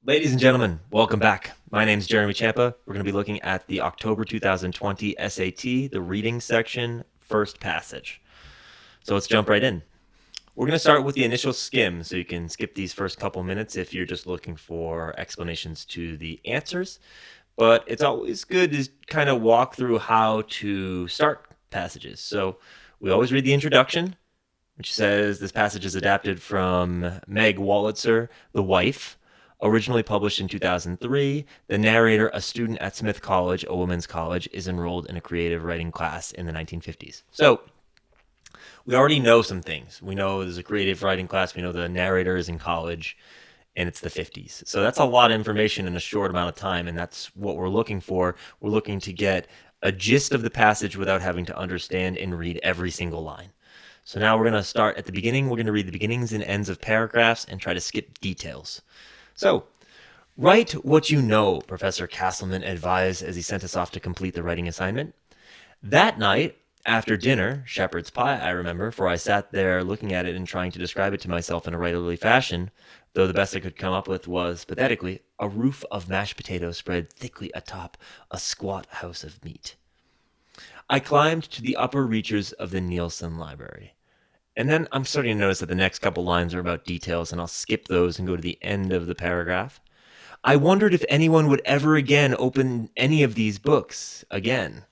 Ladies and gentlemen, welcome back. My name's Jeremy Champa. We're going to be looking at the October 2020 SAT, the reading section, first passage. So let's jump right in. We're going to start with the initial skim, so you can skip these first couple minutes if you're just looking for explanations to the answers. But it's always good to kind of walk through how to start passages. So we always read the introduction, which says this passage is adapted from Meg Wolitzer, The Wife, originally published in 2003. The narrator, a student at Smith College, a women's college, is enrolled in a creative writing class in the 1950s. So we already know some things. We know there's a creative writing class. We know the narrator is in college and it's the 50s. So that's a lot of information in a short amount of time, and that's what we're looking for. We're looking to get a gist of the passage without having to understand and read every single line. So now we're going to start at the beginning. We're going to read the beginnings and ends of paragraphs and try to skip details. So, write what you know, Professor Castleman advised as he sent us off to complete the writing assignment. That night, after dinner, shepherd's pie, I remember, for I sat there looking at it and trying to describe it to myself in a writerly fashion, though the best I could come up with was, pathetically, a roof of mashed potatoes spread thickly atop a squat house of meat. I climbed to the upper reaches of the Nielsen Library. And then I'm starting to notice that the next couple lines are about details, and I'll skip those and go to the end of the paragraph. I wondered if anyone would ever again open any of these books again,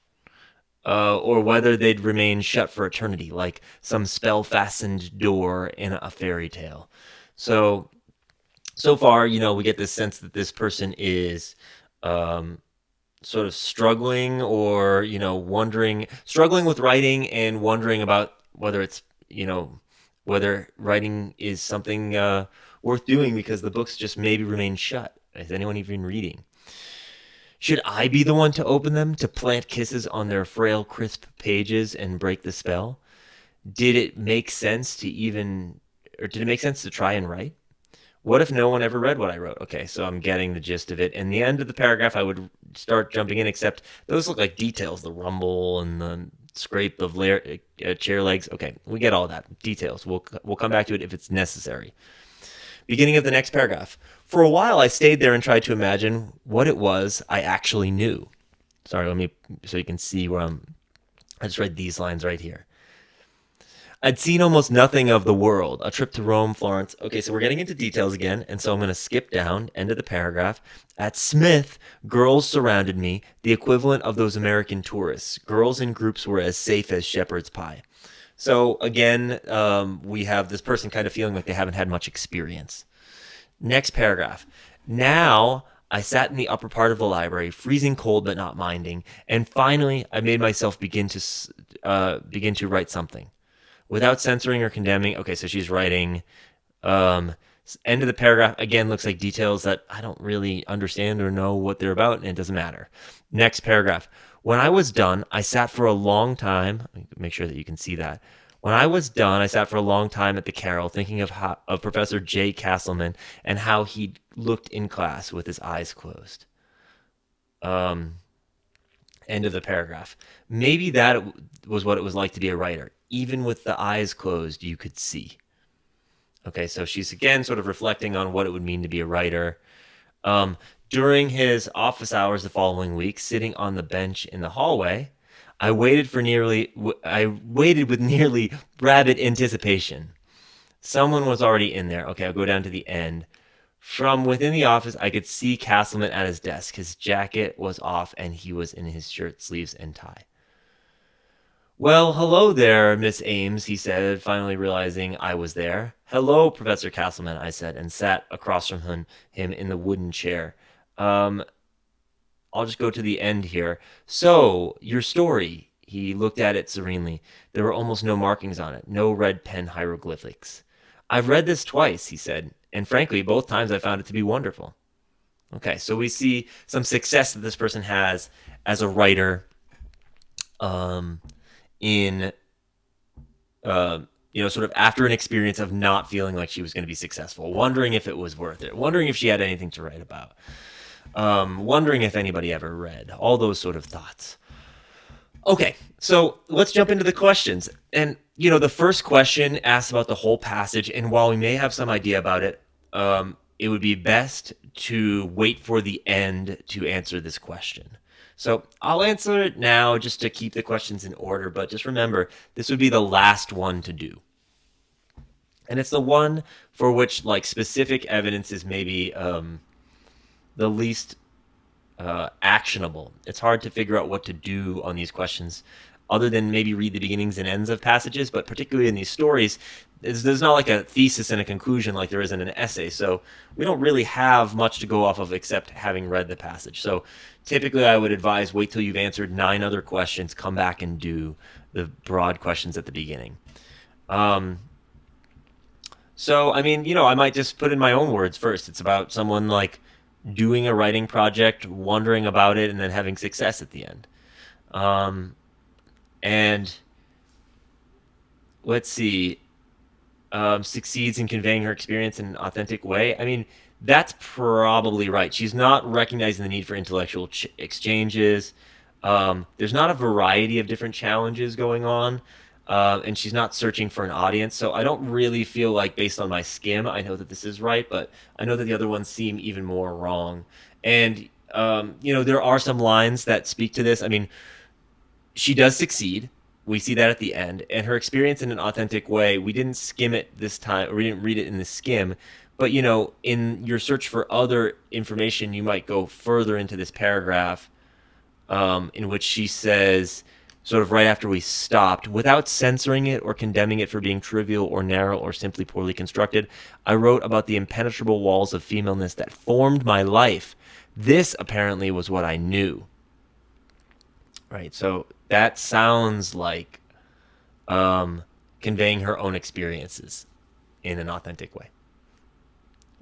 or whether they'd remain shut for eternity, like some spell-fastened door in a fairy tale. So far, we get this sense that this person is sort of struggling or, struggling with writing and wondering about whether it's whether writing is something worth doing because the books just maybe remain shut. Is anyone even reading? Should I be the one to open them, to plant kisses on their frail, crisp pages and break the spell? Did it make sense to try and write? What if no one ever read what I wrote? Okay, so I'm getting the gist of it. In the end of the paragraph, I would start jumping in, except those look like details, the rumble and the scrape of chair legs. Okay, we get all that. Details. We'll come back to it if it's necessary. Beginning of the next paragraph. For a while, I stayed there and tried to imagine what it was I actually knew. Sorry, so you can see where I just read these lines right here. I'd seen almost nothing of the world. A trip to Rome, Florence. Okay, so we're getting into details again, and so I'm going to skip down, end of the paragraph. At Smith, girls surrounded me, the equivalent of those American tourists. Girls in groups were as safe as shepherd's pie. So again, we have this person kind of feeling like they haven't had much experience. Next paragraph. Now, I sat in the upper part of the library, freezing cold but not minding, and finally I made myself begin to write something. Without censoring or condemning. Okay, so she's writing. End of the paragraph, again, looks like details that I don't really understand or know what they're about, and it doesn't matter. Next paragraph. When I was done, I sat for a long time. Make sure that you can see that. When I was done, I sat for a long time at the Carrel, thinking of Professor J. Castleman and how he looked in class with his eyes closed. End of the paragraph. Maybe that was what it was like to be a writer. Even with the eyes closed, you could see. Okay, so she's again sort of reflecting on what it would mean to be a writer. During his office hours the following week, sitting on the bench in the hallway, I waited with nearly rabid anticipation. Someone was already in there. Okay, I'll go down to the end. From within the office, I could see Castleman at his desk. His jacket was off, and he was in his shirt sleeves and tie. Well, hello there, Miss Ames, he said, finally realizing I was there. Hello, Professor Castleman, I said, and sat across from him in the wooden chair. I'll just go to the end here. So, your story. He looked at it serenely. There were almost no markings on it, no red pen hieroglyphics. I've read this twice, he said, and frankly, both times I found it to be wonderful. Okay, so we see some success that this person has as a writer. Sort of after an experience of not feeling like she was going to be successful, wondering if it was worth it, wondering if she had anything to write about, wondering if anybody ever read, all those sort of thoughts. Okay, so let's jump into the questions. And, the first question asks about the whole passage, and while we may have some idea about it, it would be best to wait for the end to answer this question. So I'll answer it now just to keep the questions in order, but just remember, this would be the last one to do. And it's the one for which like specific evidence is maybe the least actionable. It's hard to figure out what to do on these questions other than maybe read the beginnings and ends of passages, but particularly in these stories, there's not like a thesis and a conclusion like there is in an essay. So we don't really have much to go off of except having read the passage. So typically I would advise wait till you've answered 9 other questions, come back and do the broad questions at the beginning. So, I mean, I might just put in my own words first. It's about someone like doing a writing project, wondering about it, and then having success at the end. And let's see, succeeds in conveying her experience in an authentic way. I mean, that's probably right. She's not recognizing the need for intellectual exchanges. There's not a variety of different challenges going on. And she's not searching for an audience. So I don't really feel like, based on my skim, I know that this is right, but I know that the other ones seem even more wrong. And, there are some lines that speak to this. I mean, she does succeed. We see that at the end. And her experience in an authentic way, we didn't skim it this time, or we didn't read it in the skim. But, in your search for other information, you might go further into this paragraph in which she says, sort of right after we stopped, without censoring it or condemning it for being trivial or narrow or simply poorly constructed, I wrote about the impenetrable walls of femaleness that formed my life. This apparently was what I knew. Right, so that sounds like conveying her own experiences in an authentic way.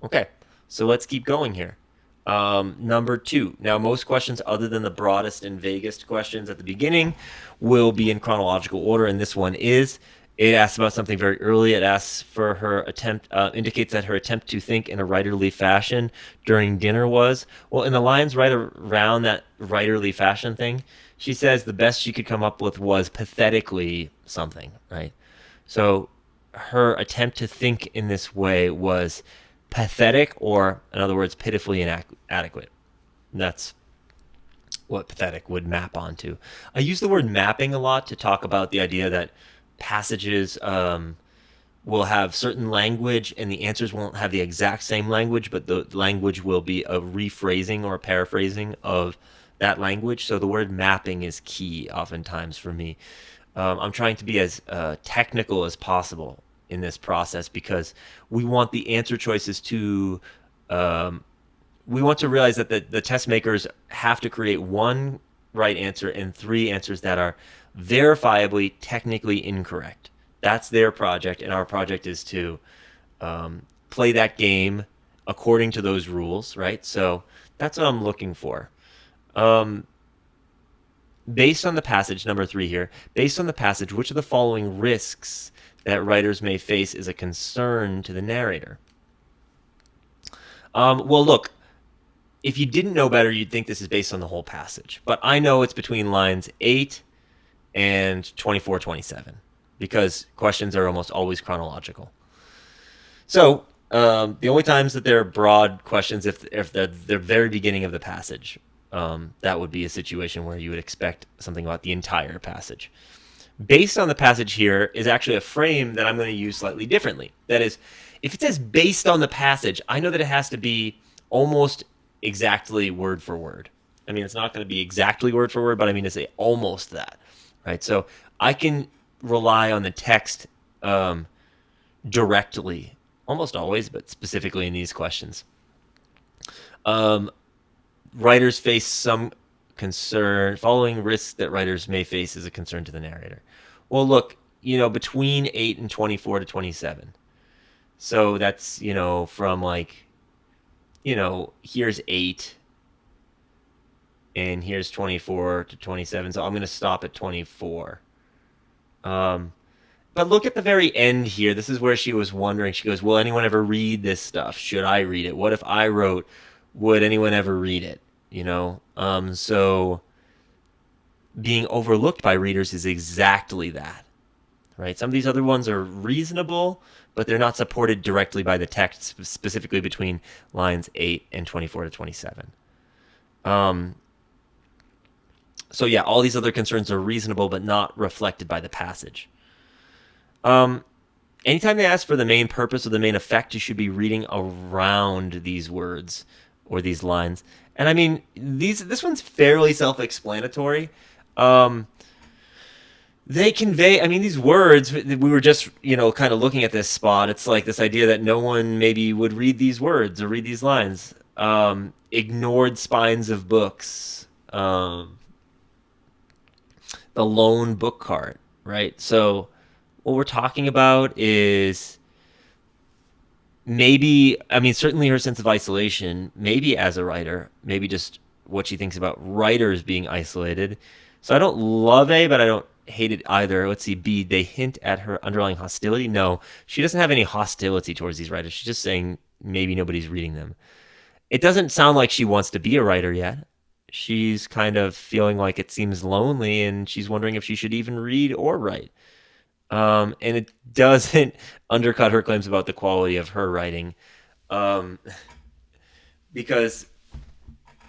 Okay, so let's keep going here. Number 2. Now, most questions other than the broadest and vaguest questions at the beginning will be in chronological order, and this one is. It asks about something very early. It asks for her attempt, indicates that her attempt to think in a writerly fashion during dinner was. Well, in the lines right around that writerly fashion thing, she says the best she could come up with was pathetically something, right? So her attempt to think in this way was pathetic, or in other words, pitifully inadequate. That's what pathetic would map onto. I use the word mapping a lot to talk about the idea that passages will have certain language and the answers won't have the exact same language, but the language will be a rephrasing or a paraphrasing of that language. So the word mapping is key oftentimes for me. I'm trying to be as technical as possible in this process because we want the answer choices to we want to realize that the test makers have to create 1 right answer and 3 answers that are verifiably technically incorrect. That's their project, and our project is to play that game according to those rules, right? So that's what I'm looking for. Based on the passage, number 3 here, based on the passage, which of the following risks that writers may face is a concern to the narrator? Well, look, if you didn't know better, you'd think this is based on the whole passage. But I know it's between lines 8 and 24, 27, because questions are almost always chronological. So the only times that they're broad questions, if they're the very beginning of the passage, that would be a situation where you would expect something about the entire passage. Based on the passage here is actually a frame that I'm going to use slightly differently. That is, if it says based on the passage, I know that it has to be almost exactly word for word. I mean, it's not going to be exactly word for word, but I mean to say almost that, right? So I can rely on the text directly, almost always, but specifically in these questions. Writers face some concern. Following risks that writers may face is a concern to the narrator. Well, look, between 8 and 24 to 27. So that's, from like, here's 8 and here's 24 to 27. So I'm going to stop at 24. But look at the very end here. This is where she was wondering. She goes, will anyone ever read this stuff? Should I read it? What if I wrote, would anyone ever read it? So being overlooked by readers is exactly that, right? Some of these other ones are reasonable, but they're not supported directly by the text, specifically between lines 8 and 24 to 27. So yeah, all these other concerns are reasonable, but not reflected by the passage. Anytime they ask for the main purpose or the main effect, you should be reading around these words or these lines. And I mean, this one's fairly self-explanatory. They convey, I mean, these words, we were just, kind of looking at this spot. It's like this idea that no one maybe would read these words or read these lines. Ignored spines of books. The lone book cart, right? So what we're talking about is maybe, I mean, certainly her sense of isolation, maybe as a writer, maybe just what she thinks about writers being isolated. So I don't love A, but I don't hate it either. Let's see, B, they hint at her underlying hostility. No, she doesn't have any hostility towards these writers. She's just saying maybe nobody's reading them. It doesn't sound like she wants to be a writer yet. She's kind of feeling like it seems lonely, and she's wondering if she should even read or write. And it doesn't undercut her claims about the quality of her writing, because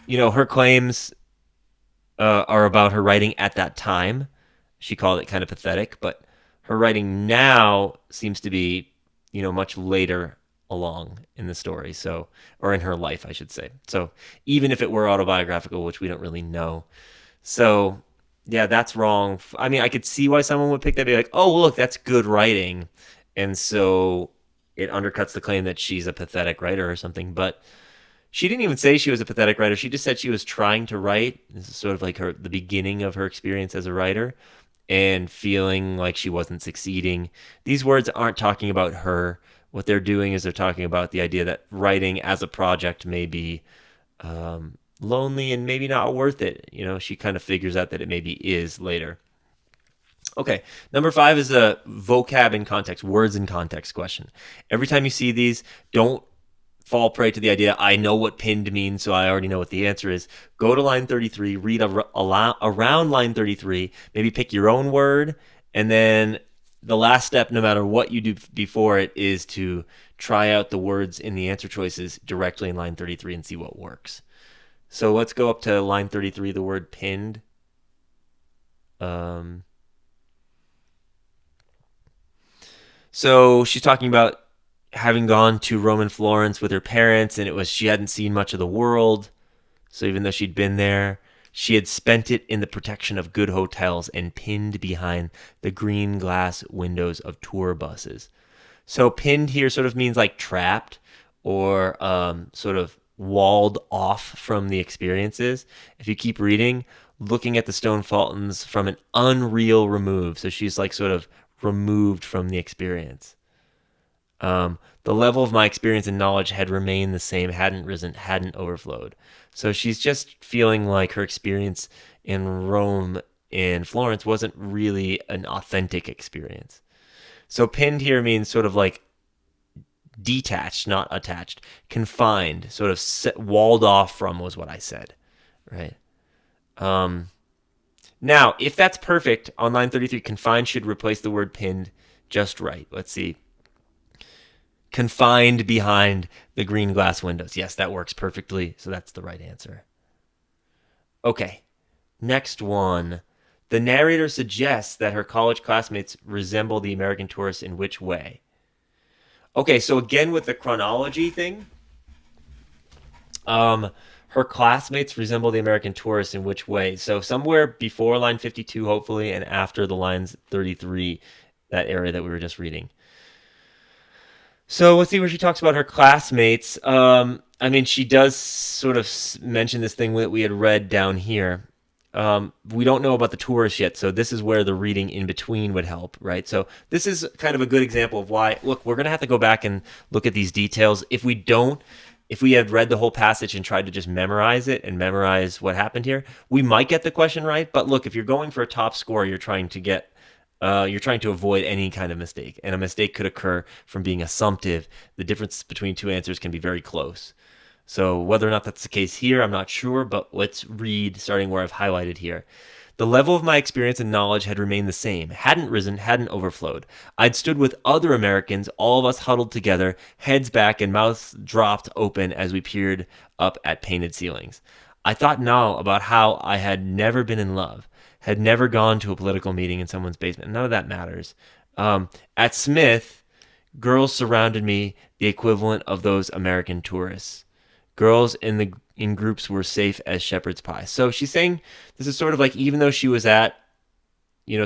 her claims are about her writing at that time. She called it kind of pathetic, but her writing now seems to be much later along in the story, or in her life, I should say. So even if it were autobiographical, which we don't really know. So yeah, that's wrong. I mean, I could see why someone would pick that, be like, oh, well, look, that's good writing. And so it undercuts the claim that she's a pathetic writer or something. But she didn't even say she was a pathetic writer. She just said she was trying to write. This is sort of like the beginning of her experience as a writer, and feeling like she wasn't succeeding. These words aren't talking about her. What they're doing is they're talking about the idea that writing as a project may be lonely and maybe not worth it. She kind of figures out that it maybe is later. Okay, number 5 is a vocab in context, words in context question. Every time you see these, don't fall prey to the idea, I know what pinned means, so I already know what the answer is. Go to line 33, read around line 33, maybe pick your own word, and then the last step, no matter what you do before it, is to try out the words in the answer choices directly in line 33 and see what works. So let's go up to line 33, the word pinned. So she's talking about having gone to Rome and Florence with her parents, and she hadn't seen much of the world. So even though she'd been there, she had spent it in the protection of good hotels and pinned behind the green glass windows of tour buses. So pinned here sort of means like trapped, or sort of walled off from the experiences. If you keep reading, looking at the stone Fultons from an unreal remove. So she's like sort of removed from the experience. The level of my experience and knowledge had remained the same, hadn't risen, hadn't overflowed. So she's just feeling like her experience in Rome and Florence wasn't really an authentic experience. So pinned here means sort of like detached, not attached, confined, sort of walled off from was what I said, right? Now, if that's perfect, on line 33, confined should replace the word pinned just right. Let's see. Confined behind the green glass windows. Yes, that works perfectly. So that's the right answer. Okay, next one. The narrator suggests that her college classmates resemble the American tourists in which way? Okay, so again with the chronology thing, her classmates resemble the American tourists in which way? So somewhere before line 52, hopefully, and after the lines 33, that area that we were just reading. So let's see where she talks about her classmates. I mean, she does sort of mention this thing that we had read down here. We don't know about the tourists yet, so this is where the reading in between would help, right? So this is kind of a good example of why, look, we're going to have to go back and look at these details. If we had read the whole passage and tried to just memorize it and memorize what happened here, we might get the question right. But look, if you're going for a top score, you're trying to avoid any kind of mistake, and a mistake could occur from being assumptive. The difference between two answers can be very close. So whether or not that's the case here, I'm not sure, but let's read starting where I've highlighted here. The level of my experience and knowledge had remained the same, hadn't risen, hadn't overflowed. I'd stood with other Americans, all of us huddled together, heads back and mouths dropped open as we peered up at painted ceilings. I thought now about how I had never been in love, had never gone to a political meeting in someone's basement. None of that matters. At Smith, girls surrounded me, the equivalent of those American tourists. Girls in groups were safe as shepherd's pie. So she's saying this is sort of like, even though she was at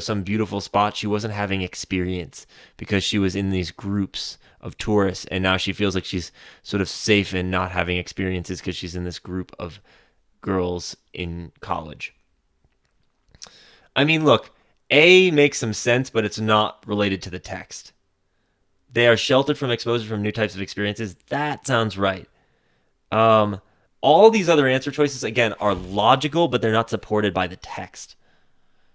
some beautiful spot, she wasn't having experience because she was in these groups of tourists, and now she feels like she's sort of safe in not having experiences because she's in this group of girls in college. I mean, look, A makes some sense, but it's not related to the text. They are sheltered from exposure from new types of experiences. That sounds right. All these other answer choices, again, are logical, but they're not supported by the text.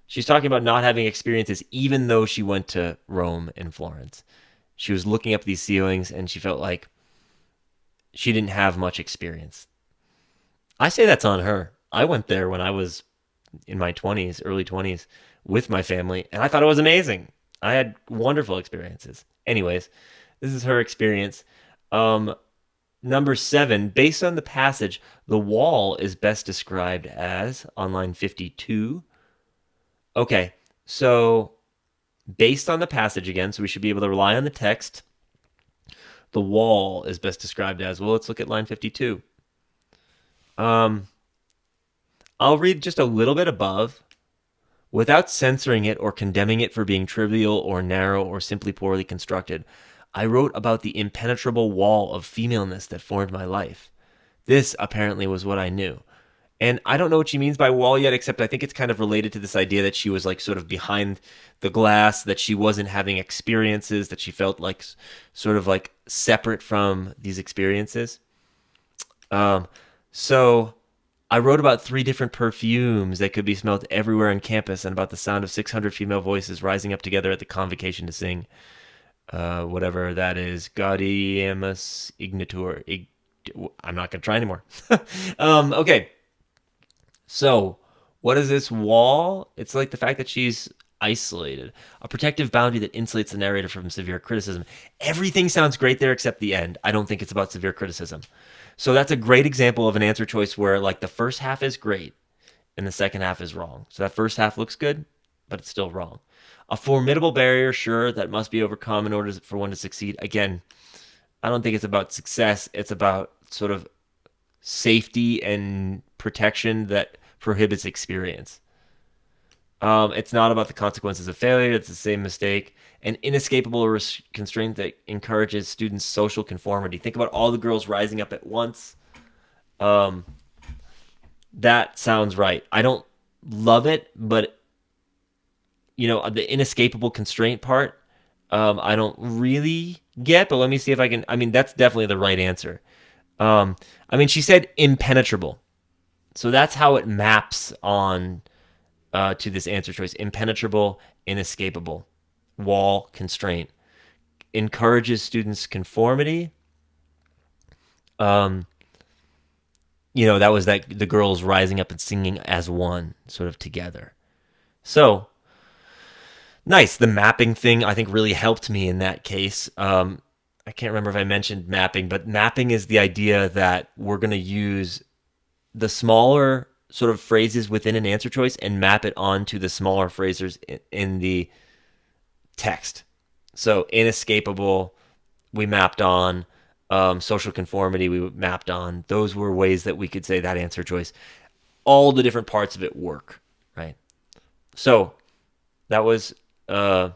She's talking about not having experiences, even though she went to Rome and Florence. She was looking up these ceilings, and she felt like she didn't have much experience. I say that's on her. I went there when I was in my 20s, early 20s, with my family, and I thought it was amazing. I had wonderful experiences. Anyways, this is her experience. Number 7, based on the passage, the wall is best described as, on line 52. Okay, so based on the passage again, so we should be able to rely on the text. The wall is best described as, well, let's look at line 52. I'll read just a little bit above. Without censoring it or condemning it for being trivial or narrow or simply poorly constructed, I wrote about the impenetrable wall of femaleness that formed my life. This, apparently, was what I knew. And I don't know what she means by wall yet, except I think it's kind of related to this idea that she was like sort of behind the glass, that she wasn't having experiences, that she felt like sort of like separate from these experiences. So I wrote about 3 different perfumes that could be smelled everywhere on campus and about the sound of 600 female voices rising up together at the convocation to sing whatever that is, Gaudiamus Ignitor. I'm not going to try anymore. Okay. So, what is this wall? It's like the fact that she's isolated, a protective boundary that insulates the narrator from severe criticism. Everything sounds great there except the end. I don't think it's about severe criticism. So that's a great example of an answer choice where like the first half is great and the second half is wrong. So that first half looks good, but it's still wrong. A formidable barrier, sure, that must be overcome in order for one to succeed. Again, I don't think it's about success. It's about sort of safety and protection that prohibits experience. It's not about the consequences of failure. It's the same mistake. An inescapable constraint that encourages students' social conformity. Think about all the girls rising up at once. That sounds right. I don't love it, but the inescapable constraint part, I don't really get, but let me see if I can. I mean, that's definitely the right answer. She said impenetrable. So that's how it maps on to this answer choice. Impenetrable, inescapable, wall, constraint. Encourages students' conformity. That was the girls rising up and singing as one, sort of together. So, nice. The mapping thing, I think, really helped me in that case. I can't remember if I mentioned mapping, but mapping is the idea that we're going to use the smaller sort of phrases within an answer choice and map it onto the smaller phrases in the text. So inescapable, we mapped on. Social conformity, we mapped on. Those were ways that we could say that answer choice. All the different parts of it work, right? So that was number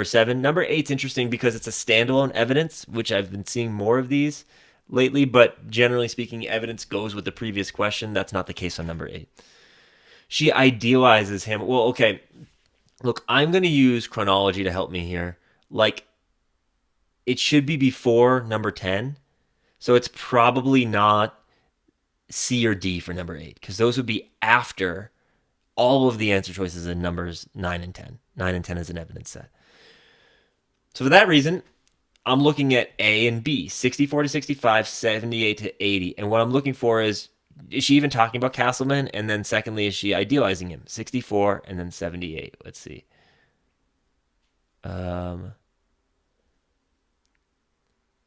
7. Number 8's interesting because it's a standalone evidence, which I've been seeing more of these lately, but generally speaking, evidence goes with the previous question. That's not the case on number 8. She idealizes him. Well, okay, look, I'm going to use chronology to help me here. Like, it should be before number 10, so it's probably not C or D for number 8, because those would be after all of the answer choices in numbers 9 and 10. 9 and 10 is an evidence set. So for that reason, I'm looking at A and B, 64 to 65, 78 to 80. And what I'm looking for is is she even talking about Castleman? And then secondly, is she idealizing him? 64 and then 78. Let's see.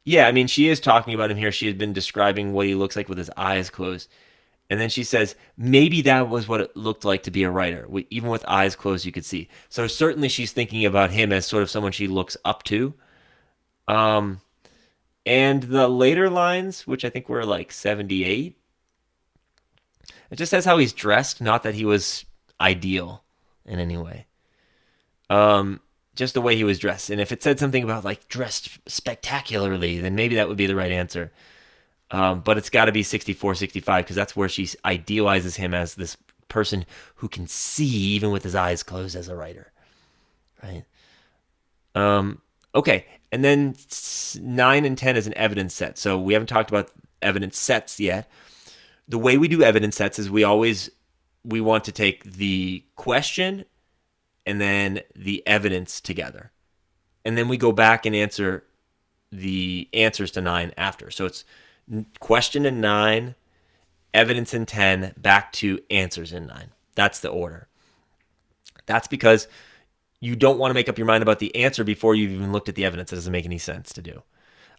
Yeah, I mean, she is talking about him here. She has been describing what he looks like with his eyes closed. And then she says, maybe that was what it looked like to be a writer. Even with eyes closed, you could see. So certainly she's thinking about him as sort of someone she looks up to. And the later lines, which I think were like 78, it just says how he's dressed, not that he was ideal in any way. Just the way he was dressed. And if it said something about like dressed spectacularly, then maybe that would be the right answer. But it's got to be 64, 65, because that's where she idealizes him as this person who can see even with his eyes closed as a writer, right? Okay, and then 9 and 10 is an evidence set. So we haven't talked about evidence sets yet. The way we do evidence sets is we want to take the question and then the evidence together. And then we go back and answer the answers to 9 after. So it's question in 9, evidence in 10, back to answers in 9. That's the order. That's because you don't want to make up your mind about the answer before you've even looked at the evidence. It doesn't make any sense to do.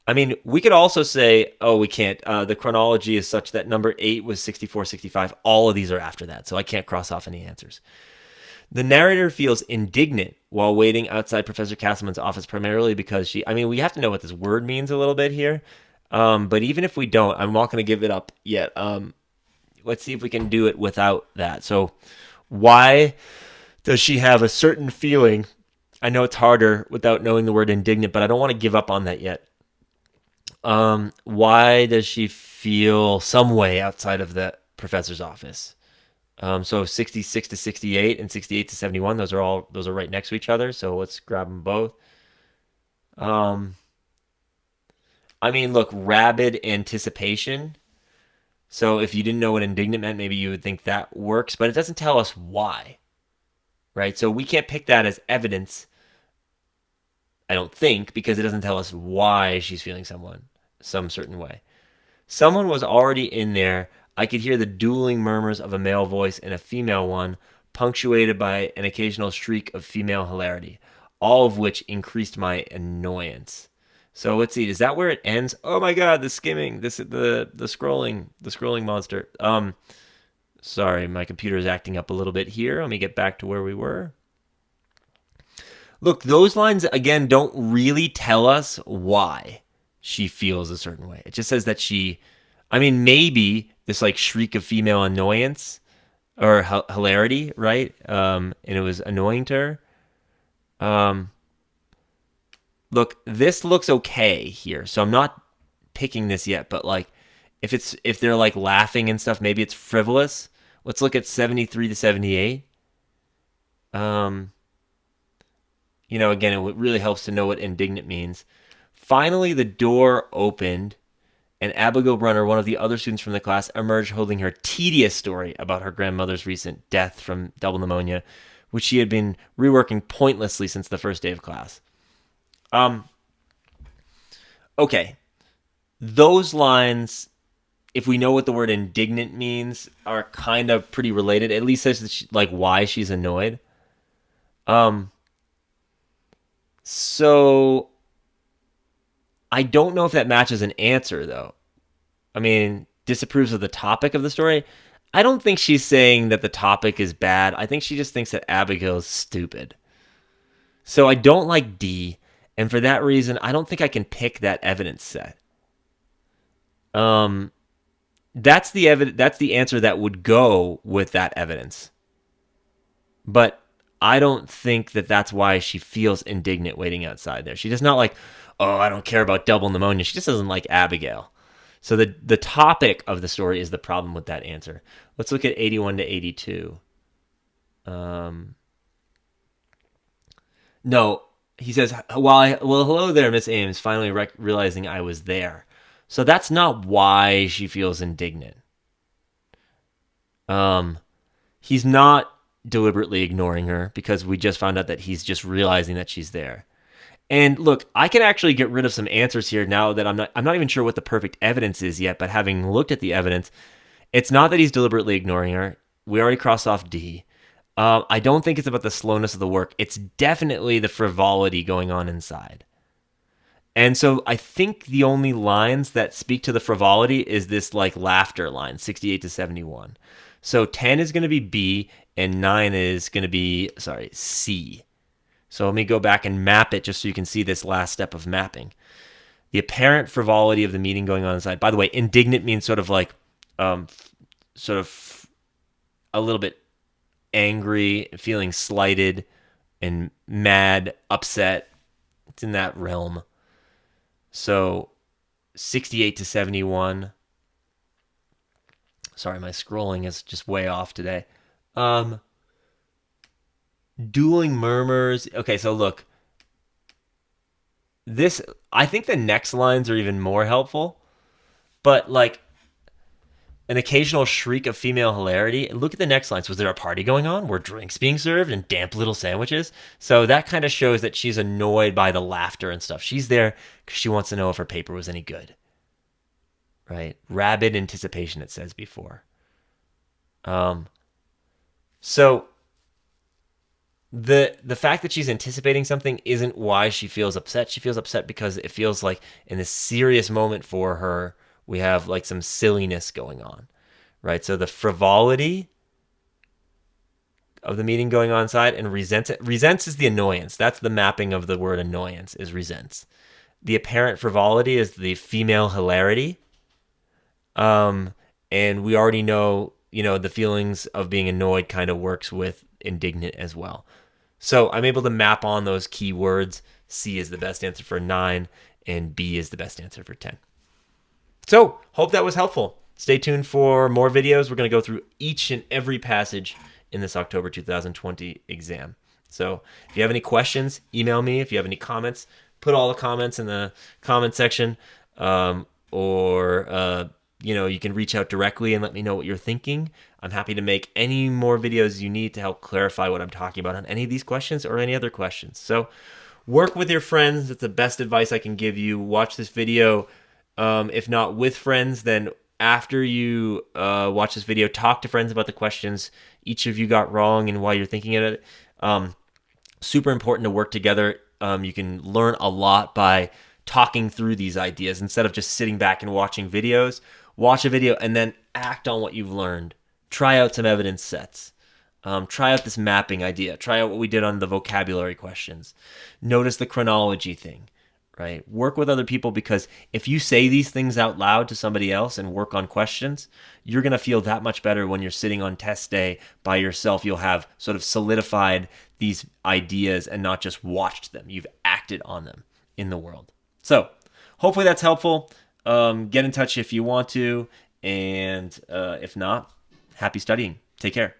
I mean, we could also say, oh, we can't. The chronology is such that number 8 was 64, 65. All of these are after that, so I can't cross off any answers. The narrator feels indignant while waiting outside Professor Castleman's office, primarily because we have to know what this word means a little bit here. But even if we don't, I'm not going to give it up yet. Let's see if we can do it without that. So why does she have a certain feeling? I know it's harder without knowing the word indignant, but I don't want to give up on that yet. Why does she feel some way outside of the professor's office? So 66 to 68 and 68 to 71, those are right next to each other. So let's grab them both. Look, rabid anticipation. So if you didn't know what indignant meant, maybe you would think that works, but it doesn't tell us why, right? So we can't pick that as evidence, I don't think, because it doesn't tell us why she's feeling some certain way. Someone was already in there. I could hear the dueling murmurs of a male voice and a female one, punctuated by an occasional shriek of female hilarity, all of which increased my annoyance. So let's see, is that where it ends? Oh my god, the skimming, the scrolling monster. Sorry, my computer is acting up a little bit here. Let me get back to where we were. Look, those lines, again, don't really tell us why she feels a certain way. It just says that maybe this like shriek of female annoyance or hilarity, right? And it was annoying to her. Look, this looks okay here, so I'm not picking this yet, but like if they're like laughing and stuff, maybe it's frivolous. Let's look at 73 to 78. Again, it really helps to know what indignant means. Finally, the door opened, and Abigail Brunner, one of the other students from the class, emerged holding her tedious story about her grandmother's recent death from double pneumonia, which she had been reworking pointlessly since the first day of class. Okay. Those lines, if we know what the word indignant means, are kind of pretty related. At least says like why she's annoyed. So I don't know if that matches an answer, though. Disapproves of the topic of the story. I don't think she's saying that the topic is bad. I think she just thinks that Abigail is stupid. So I don't like D, and for that reason, I don't think I can pick that evidence set. That's the answer that would go with that evidence. But I don't think that that's why she feels indignant waiting outside there. She does not like, oh, I don't care about double pneumonia. She just doesn't like Abigail. So the topic of the story is the problem with that answer. Let's look at 81 to 82. No, he says, well, hello there, Miss Ames, finally realizing I was there. So that's not why she feels indignant. He's not deliberately ignoring her because we just found out that he's just realizing that she's there. And look, I can actually get rid of some answers here now that I'm not even sure what the perfect evidence is yet, but having looked at the evidence, It's not that he's deliberately ignoring her. We already crossed off D. I don't think it's about the slowness of the work. It's definitely the frivolity going on inside. And so I think the only lines that speak to the frivolity is this like laughter line, 68 to 71. So 10 is going to be B and 9 is going to be, C. So let me go back and map it just so you can see this last step of mapping. The apparent frivolity of the meeting going on inside. By the way, indignant means sort of like, sort of a little bit angry, feeling slighted and mad, upset. It's in that realm. So 68 to 71. Sorry, my scrolling is just way off today. Dueling murmurs. Okay, so look. I think the next lines are even more helpful. But like an occasional shriek of female hilarity. Look at the next lines. Was there a party going on? Were drinks being served and damp little sandwiches? So that kind of shows that she's annoyed by the laughter and stuff. She's there because she wants to know if her paper was any good. Right? Rabid anticipation, it says before. So the fact that she's anticipating something isn't why she feels upset. She feels upset because it feels like in this serious moment for her, we have like some silliness going on, right? So the frivolity of the meeting going on inside and resents is the annoyance. That's the mapping of the word annoyance is resents. The apparent frivolity is the female hilarity. And we already know, the feelings of being annoyed kind of works with indignant as well. So I'm able to map on those key words. C is the best answer for 9 and B is the best answer for 10. So, hope that was helpful. Stay tuned for more videos. We're going to go through each and every passage in this October 2020 exam. So, if you have any questions, email me. If you have any comments, put all the comments in the comment section. Or you can reach out directly and let me know what you're thinking. I'm happy to make any more videos you need to help clarify what I'm talking about on any of these questions or any other questions. So, work with your friends. That's the best advice I can give you. Watch this video. If not with friends, then after you watch this video, talk to friends about the questions each of you got wrong and why you're thinking of it. Super important to work together. You can learn a lot by talking through these ideas instead of just sitting back and watching videos. Watch a video and then act on what you've learned. Try out some evidence sets. Try out this mapping idea. Try out what we did on the vocabulary questions. Notice the chronology thing. Right? Work with other people because if you say these things out loud to somebody else and work on questions, you're going to feel that much better when you're sitting on test day by yourself. You'll have sort of solidified these ideas and not just watched them. You've acted on them in the world. So hopefully that's helpful. Get in touch if you want to. And if not, happy studying. Take care.